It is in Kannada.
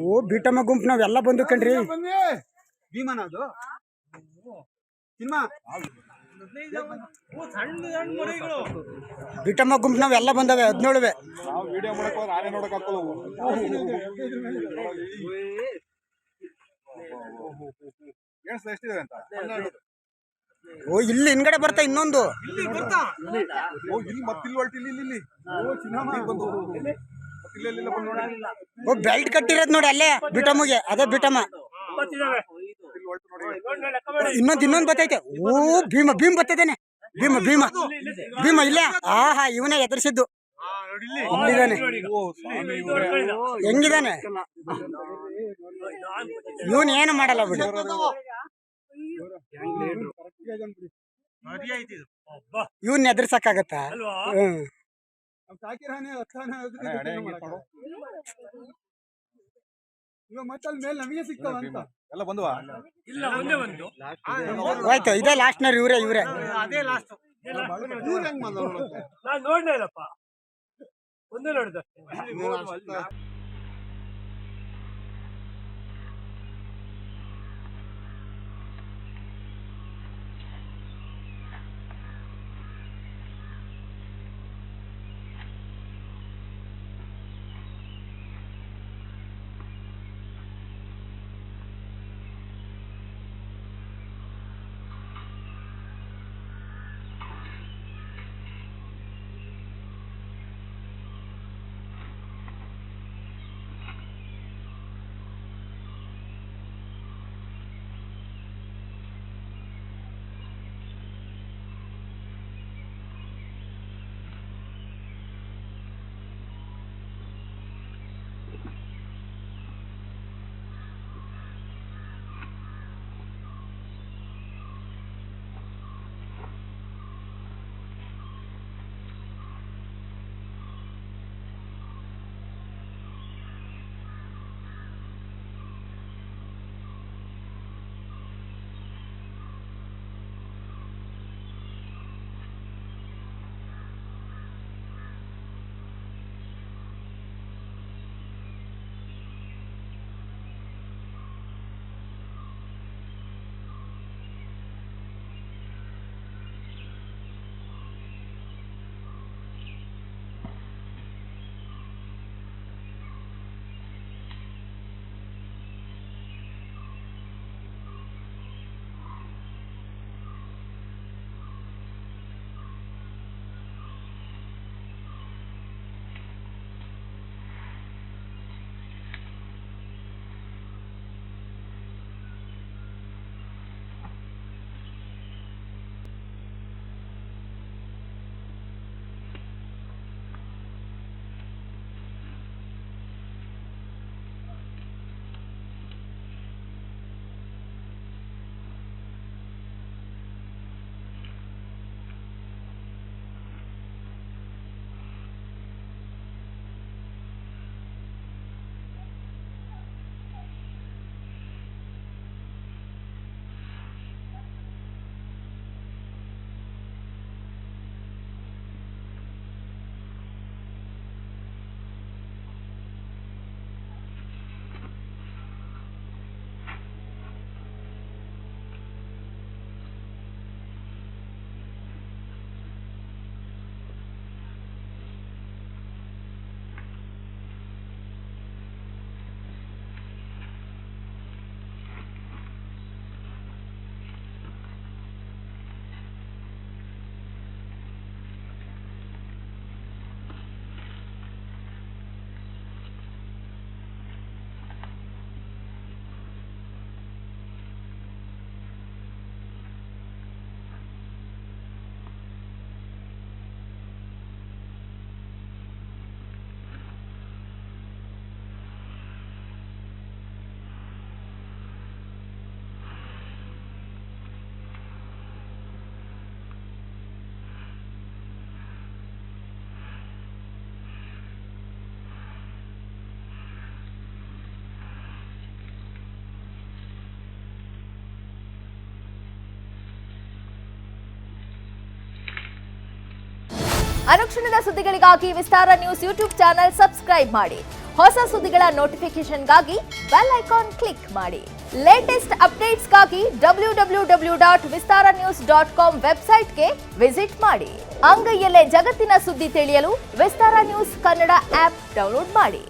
ಓ ಬೀಟಮ್ಮ ಗುಂಪು ನಾವೆಲ್ಲ ಬಂದು ಕಣ್ರಿ. ಭೀಮನ ಅದು ಬೀಟಮ್ಮ ಗುಂಪು ನಾವೆಲ್ಲ ಬಂದವೆ 17. ವಿಡಿಯೋ ಮಾಡಕ್ ಹೋದ್ರೆ ಆನೆ ನೋಡಕ್ ಹಾಕಲ್ಲ. ಎಷ್ಟಿದೆ ಅಂತ. ಓ ಇಲ್ಲಿ ಹಿಂದ್ಗಡೆ ಬರ್ತಾ ಇನ್ನೊಂದು. ಇಲ್ಲಿ ಮತ್ತಿಲ್ಲಿ ಹೊಲ್ಟಿ ಇಲ್ಲಿ ಓ ಬೆಲ್ಟ್ ಕಟ್ಟಿರೋದ್ ನೋಡಿ ಅಲ್ಲೇ ಬಿಟಮ್ಮಗೆ. ಅದೇ ಬಿಟಮ್ಮ. ಇನ್ನೊಂದು ಬರ್ತೈತೆ. ಓ ಭೀಮ ಬರ್ತೈತೇನೆ. ಭೀಮ ಇಲ್ಲ. ಆಹಾ ಇವನೇ ಎದುರಿಸಿದ್ದು. ಇಲ್ಲಿದ್ದಾನೆ. ಹೆಂಗಿದಾನೆ ಇವನ್ ಏನು ಮಾಡಲ್ಲ ಬಿಡಿ. ಇವನ್ ಎದುರ್ಸಕ್ಕಾಗತ್ತ. ಆಯ್ತು ಇದೇ ಲಾಸ್ಟ್ನವ್ರು ಇವ್ರೆ. ನಾನು ನೋಡ್ಲೇ ಇಲ್ಲಪ್ಪ, ಒಂದೇ ನೋಡಿದ. ಅನುಕ್ಷಣದ ಸುದ್ದಿಗಳಿಗಾಗಿ ವಿಸ್ತಾರ ನ್ಯೂಸ್ ಯೂಟ್ಯೂಬ್ ಚಾನೆಲ್ ಸಬ್ಸ್ಕ್ರೈಬ್ ಮಾಡಿ. ಹೊಸ ಸುದ್ದಿಗಳ ನೋಟಿಫಿಕೇಶನ್ಗಾಗಿ ಬೆಲ್ ಐಕಾನ್ ಕ್ಲಿಕ್ ಮಾಡಿ. ಲೇಟೆಸ್ಟ್ ಅಪ್ಡೇಟ್ಸ್ಗಾಗಿ www.vistaranews.com ವೆಬ್ಸೈಟ್ಗೆ ವಿಸಿಟ್ ಮಾಡಿ. ಅಂಗೈಯಲ್ಲೇ ಜಗತ್ತಿನ ಸುದ್ದಿ ತಿಳಿಯಲು ವಿಸ್ತಾರ ನ್ಯೂಸ್ ಕನ್ನಡ ಆಪ್ ಡೌನ್ಲೋಡ್ ಮಾಡಿ.